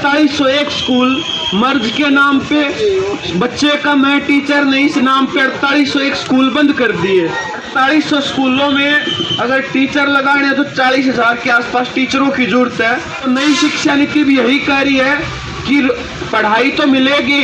4801 school मर्ज के नाम पे, बच्चे का मैं टीचर नहीं इस नाम पे 4801 स्कूल बंद कर दिए। 4800 स्कूलों में अगर टीचर लगाने तो 40,000 के आसपास टीचरों की जरूरत है। तो नई शिक्षा नीति भी यही कह रही है कि पढ़ाई तो मिलेगी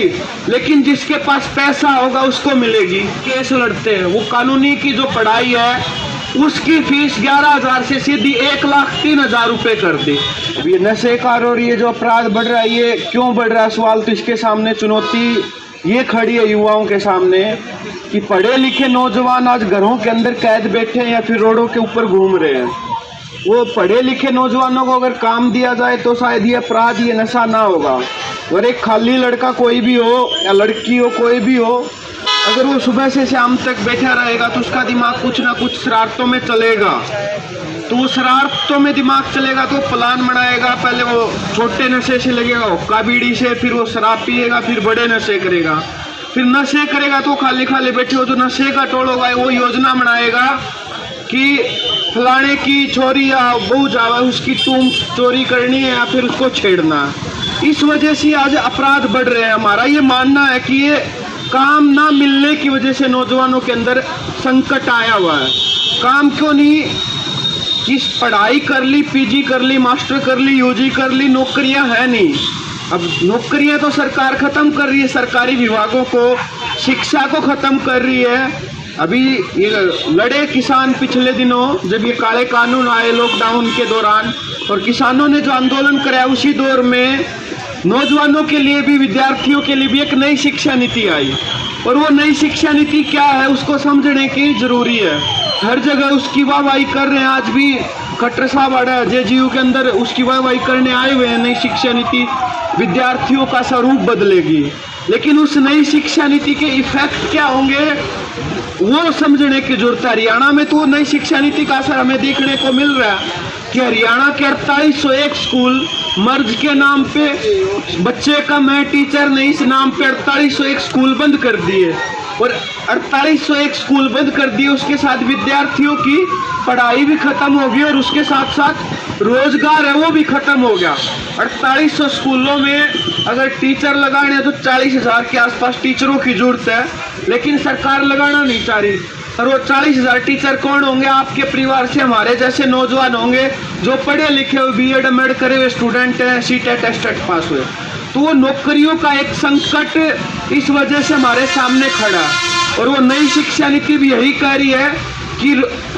लेकिन जिसके पास पैसा होगा उसको मिलेगी। केस लड़ते हैं, वो कानूनी की जो पढ़ाई है उसकी फीस 11,000 से सीधी 1,03,000 रुपये कर दी। ये नशेकार और ये जो अपराध बढ़ रहा है, ये क्यों बढ़ रहा है सवाल तो इसके सामने चुनौती ये खड़ी है युवाओं के सामने कि पढ़े लिखे नौजवान आज घरों के अंदर कैद बैठे हैं या फिर रोडों के ऊपर घूम रहे हैं। वो पढ़े लिखे नौजवानों को अगर काम दिया जाए तो शायद ये अपराध ये नशा ना होगा। और एक खाली लड़का कोई भी हो या लड़की हो कोई भी हो, अगर वो सुबह से शाम तक बैठा रहेगा तो उसका दिमाग कुछ ना कुछ शरारतों में चलेगा। तो वो शरारतों में दिमाग चलेगा तो प्लान बनाएगा, पहले वो छोटे नशे से लगेगा, हुक्का बीड़ी से, फिर वो शराब पिएगा, फिर बड़े नशे करेगा, फिर नशे करेगा तो खाली खाली बैठे हो तो नशे का टोल होगा। वो योजना बनाएगा कि फलाने की छोरी या बहू जावा उसकी टूम चोरी करनी है या फिर उसको छेड़ना। इस वजह से आज अपराध बढ़ रहे हैं। हमारा ये मानना है कि ये काम ना मिलने की वजह से नौजवानों के अंदर संकट आया हुआ है। काम क्यों नहीं, जिस पढ़ाई कर ली, पीजी कर ली, मास्टर कर ली, यूजी कर ली, नौकरियां है नहीं। अब नौकरियां तो सरकार खत्म कर रही है, सरकारी विभागों को, शिक्षा को खत्म कर रही है। अभी ये लड़े किसान पिछले दिनों जब ये काले कानून आए लॉकडाउन के दौरान, और किसानों ने जो आंदोलन कराया उसी दौर में नौजवानों के लिए भी, विद्यार्थियों के लिए भी एक नई शिक्षा नीति आई। और वो नई शिक्षा नीति क्या है उसको समझने की जरूरी है। हर जगह उसकी वाहवाही कर रहे हैं। आज भी खट्टर साहब आड़ा जेजीयू के अंदर उसकी वाहवाही करने आए हुए हैं। नई शिक्षा नीति विद्यार्थियों का स्वरूप बदलेगी, लेकिन उस नई शिक्षा नीति के इफेक्ट क्या होंगे वो समझने की जरूरत है। हरियाणा में तो नई शिक्षा नीति का असर हमें देखने को मिल रहा है कि हरियाणा के 4801 स्कूल मर्ज के नाम पे, बच्चे का मैं टीचर नहीं इस नाम पे 4801 स्कूल बंद कर दिए। और 4801 स्कूल बंद कर दिए, उसके साथ विद्यार्थियों की पढ़ाई भी खत्म हो गई और उसके साथ साथ रोजगार है वो भी खत्म हो गया। 4800 स्कूलों में अगर टीचर लगाने तो 40,000 के आसपास टीचरों की जरूरत है, लेकिन सरकार लगाना नहीं चाह रही। और वो 40,000 टीचर कौन होंगे? आपके परिवार से हमारे जैसे नौजवान होंगे जो पढ़े लिखे हुए, बीएड एमएड करे हुए स्टूडेंट हैं, सीटेट टेस्टेट पास हुए। तो वो नौकरियों का एक संकट इस वजह से हमारे सामने खड़ा। और वो नई शिक्षा नीति भी यही कह रही है कि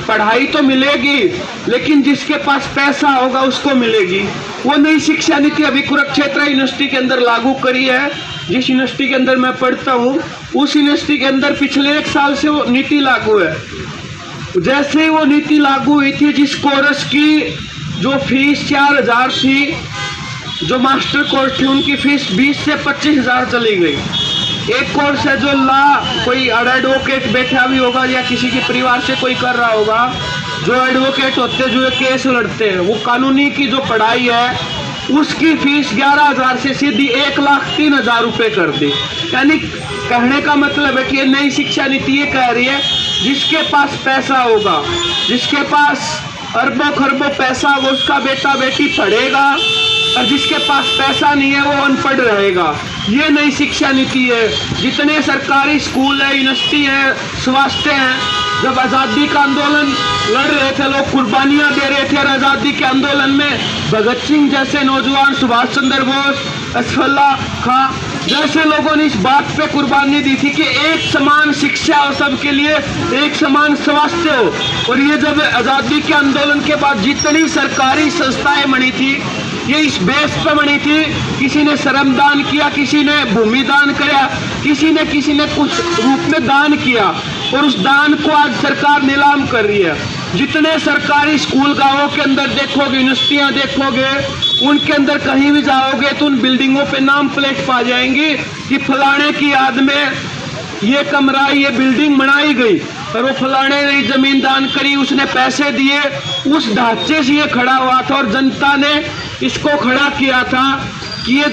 पढ़ाई तो मिलेगी लेकिन जिसके पास पैसा होगा उसको मिलेगी। वो नई शिक्षा नीति अभी कुरुक्षेत्र यूनिवर्सिटी के अंदर लागू करी है। जिस यूनिवर्सिटी के अंदर मैं पढ़ता हूँ उस यूनिवर्सिटी के अंदर पिछले 1 साल से वो नीति लागू है। जैसे ही वो नीति लागू हुई थी, जिस कोर्स की जो फीस 4,000 थी, जो मास्टर कोर्स थी उनकी फीस 20 से 25,000 चली गई। एक कोर्स है जो कोई एडवोकेट बैठा भी होगा या किसी के परिवार से कोई कर रहा होगा, जो एडवोकेट होते जो केस लड़ते हैं, वो कानूनी की जो पढ़ाई है उसकी फीस 11,000 से सीधी 1,03,000 रुपये कर दी। यानी कहने का मतलब है कि ये नई शिक्षा नीति ये कह रही है जिसके पास पैसा होगा, जिसके पास अरबों खरबों पैसा होगा उसका बेटा बेटी पढ़ेगा, और जिसके पास पैसा नहीं है वो अनपढ़ रहेगा। ये नई शिक्षा नीति है। जितने सरकारी स्कूल है, यूनिवर्सिटी है, स्वास्थ्य है, जब आज़ादी का आंदोलन लड़ रहे थे लोग, कुर्बानियां दे रहे थे, और आज़ादी के आंदोलन में भगत सिंह जैसे नौजवान, सुभाष चंद्र बोस, असफल्ला खां जैसे लोगों ने इस बात पे कुर्बानी दी थी कि एक समान शिक्षा हो सबके लिए, एक समान स्वास्थ्य हो। और ये जब आज़ादी के आंदोलन के बाद जितनी सरकारी संस्थाएं बनी थी ये इस बेस पे बनी थी, किसी ने श्रमदान किया, किसी ने भूमि दान किया, किसी ने कुछ रूप में दान किया, और उस दान को आज सरकार नीलाम कर रही है। जितने सरकारी स्कूल गांवों के अंदर देखोगे, यूनिवर्सिटियां देखोगे, उनके अंदर कहीं भी जाओगे तो उन बिल्डिंगों पे नाम प्लेट पा जाएंगी कि फलाने की याद में ये कमरा, ये बिल्डिंग बनाई गई, और वो फलाने ने जमीन दान करी, उसने पैसे दिए, उस ढांचे से ये खड़ा हुआ था और जनता ने इसको खड़ा किया था कि ये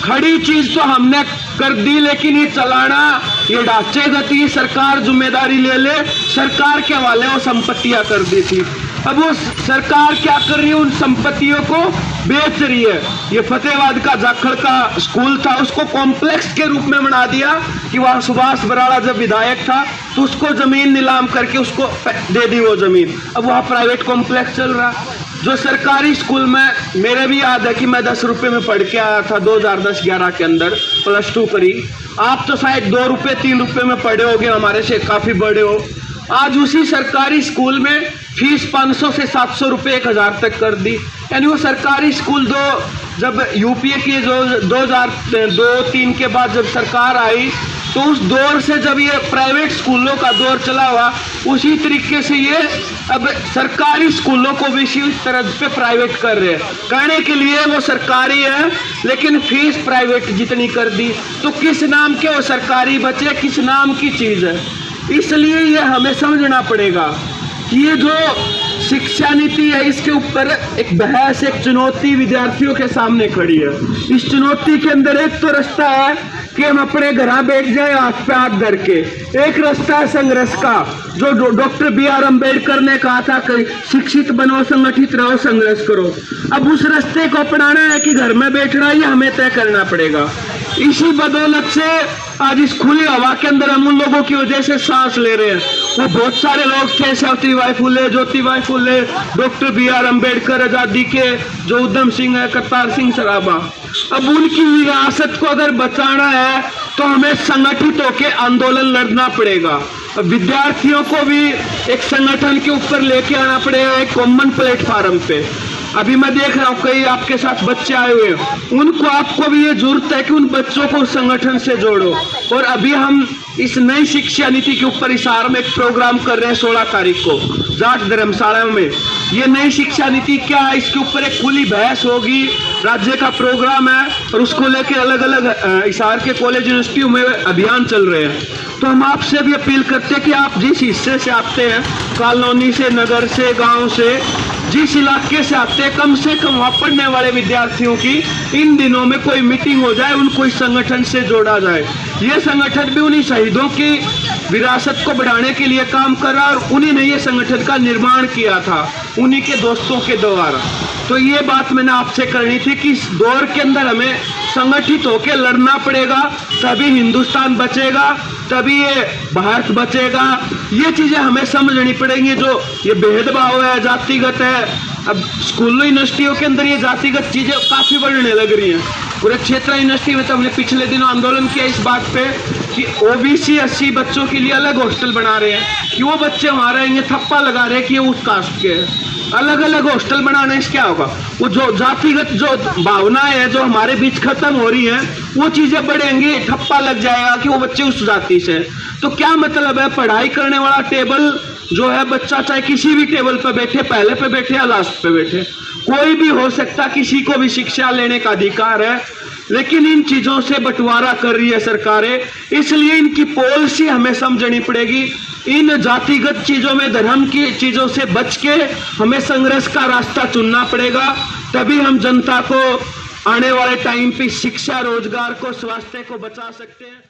खड़ी चीज तो हमने कर दी लेकिन ये चलाना, ये ढांचे गति सरकार जिम्मेदारी ले ले, सरकार के हवाले वो संपत्तियां कर दी थी। अब वो सरकार क्या कर रही है, उन संपत्तियों को बेच रही है। ये फतेहाबाद का जाखड़ का स्कूल था, उसको कॉम्प्लेक्स के रूप में बना दिया कि वहाँ सुभाष बराड़ा जब विधायक था तो उसको जमीन नीलाम करके उसको दे दी वो जमीन। अब वहाँ प्राइवेट कॉम्प्लेक्स चल रहा। जो सरकारी स्कूल में, मेरे भी याद है कि मैं 10 रुपये में पढ़ के आया था 2010-11 के अंदर, +2 करी। आप तो शायद 2 रुपये 3 रुपये में पढ़े होगे, हमारे से काफ़ी बड़े हो। आज उसी सरकारी स्कूल में फीस 500 से 700 रुपये 1000 तक कर दी। यानी वो सरकारी स्कूल जब यूपीए की जो 2002-3 के बाद जब सरकार आई तो उस दौर से जब ये प्राइवेट स्कूलों का दौर चला हुआ, उसी तरीके से ये अब सरकारी स्कूलों को भी इसी तरह पे प्राइवेट कर रहे हैं। कहने के लिए वो सरकारी है लेकिन फीस प्राइवेट जितनी कर दी, तो किस नाम के वो सरकारी बचे, किस नाम की चीज़ है। इसलिए ये हमें समझना पड़ेगा कि ये जो शिक्षा नीति है इसके ऊपर एक बहस, एक चुनौती विद्यार्थियों के सामने खड़ी है। इस चुनौती के अंदर एक तो रास्ता है कि हम अपने घर बैठ जाए हाथ पे हाथ धर के, एक रास्ता है संघर्ष का, जो डॉक्टर BR अम्बेडकर ने कहा था कि शिक्षित बनो, संगठित रहो, संघर्ष करो। अब उस रास्ते को अपनाना है कि घर में बैठना, ये हमें तय करना पड़ेगा। इसी बदौलत से आज इस खुली हवा के अंदर हम उन लोगों की वजह से सांस ले रहे हैं। वो बहुत सारे लोग थे, सावित्रीबाई फुले, ज्योतिबाई फुले, डॉक्टर BR अम्बेडकर, आजादी के जो उधम सिंह है, करतार सिंह सराभा। अब उनकी विरासत को अगर बचाना है तो हमें संगठित होकर आंदोलन लड़ना पड़ेगा। अब विद्यार्थियों को भी एक संगठन के ऊपर लेके आना पड़ेगा, एक कॉमन प्लेटफार्म पे। अभी मैं देख रहा हूँ कई आपके साथ बच्चे आए हुए हैं, उनको आपको भी ये जरूरत है कि उन बच्चों को संगठन से जोड़ो। और अभी हम इस नई शिक्षा नीति के ऊपर हिसार में एक प्रोग्राम कर रहे हैं 16 तारीख को जाट धर्मशाला में। ये नई शिक्षा नीति क्या है, इसके ऊपर एक खुली बहस होगी, राज्य का प्रोग्राम है और उसको लेके अलग अलग हिसार के कॉलेज यूनिवर्सिटियों में अभियान चल रहे हैं। तो हम आपसे भी अपील करते हैं कि आप जिस हिस्से से आते हैं, कॉलोनी से, नगर से, गांव से, जिस इलाके से आते हैं, कम से कम वहाँ पढ़ने वाले विद्यार्थियों की इन दिनों में कोई मीटिंग हो जाए, उनको इस संगठन से जोड़ा जाए। ये संगठन भी उन्हीं शहीदों की विरासत को बढ़ाने के लिए काम कर रहा और उन्हीं ने ये संगठन का निर्माण किया था, उन्हीं के दोस्तों के द्वारा। तो ये बात मैंने आपसे करनी थी कि इस दौर के अंदर हमें संगठित होकर लड़ना पड़ेगा, तभी हिंदुस्तान बचेगा, तभी ये भारत बचेगा। ये चीज़ें हमें समझनी पड़ेंगी। जो ये भेदभाव है, जातिगत है, अब स्कूलों यूनिवर्सिटियों के अंदर ये जातिगत चीज़ें काफ़ी बढ़ने लग रही हैं। पूरे क्षेत्र यूनिवर्सिटी में तो हमने पिछले दिनों आंदोलन किया इस बात पे कि OBC SC बच्चों के लिए अलग हॉस्टल बना रहे हैं कि वो बच्चे वहाँ रहेंगे, थप्पा लगा रहे हैं कि ये उस कास्ट के अलग अलग हॉस्टल बनाने से क्या होगा, वो जो जातिगत जो भावनाएं हैं जो हमारे बीच खत्म हो रही हैं वो चीज़ें बढ़ेंगी, ठप्पा लग जाएगा कि वो बच्चे उस जाति से। तो क्या मतलब है, पढ़ाई करने वाला टेबल जो है, बच्चा चाहे किसी भी टेबल पर बैठे, पहले पे बैठे या लास्ट पे बैठे, कोई भी हो सकता, किसी को भी शिक्षा लेने का अधिकार है। लेकिन इन चीज़ों से बंटवारा कर रही है सरकारें, इसलिए इनकी पॉलिसी हमें समझनी पड़ेगी। इन जातिगत चीज़ों में, धर्म की चीज़ों से बच के हमें संघर्ष का रास्ता चुनना पड़ेगा, तभी हम जनता को आने वाले टाइम पे शिक्षा, रोजगार को, स्वास्थ्य को बचा सकते हैं।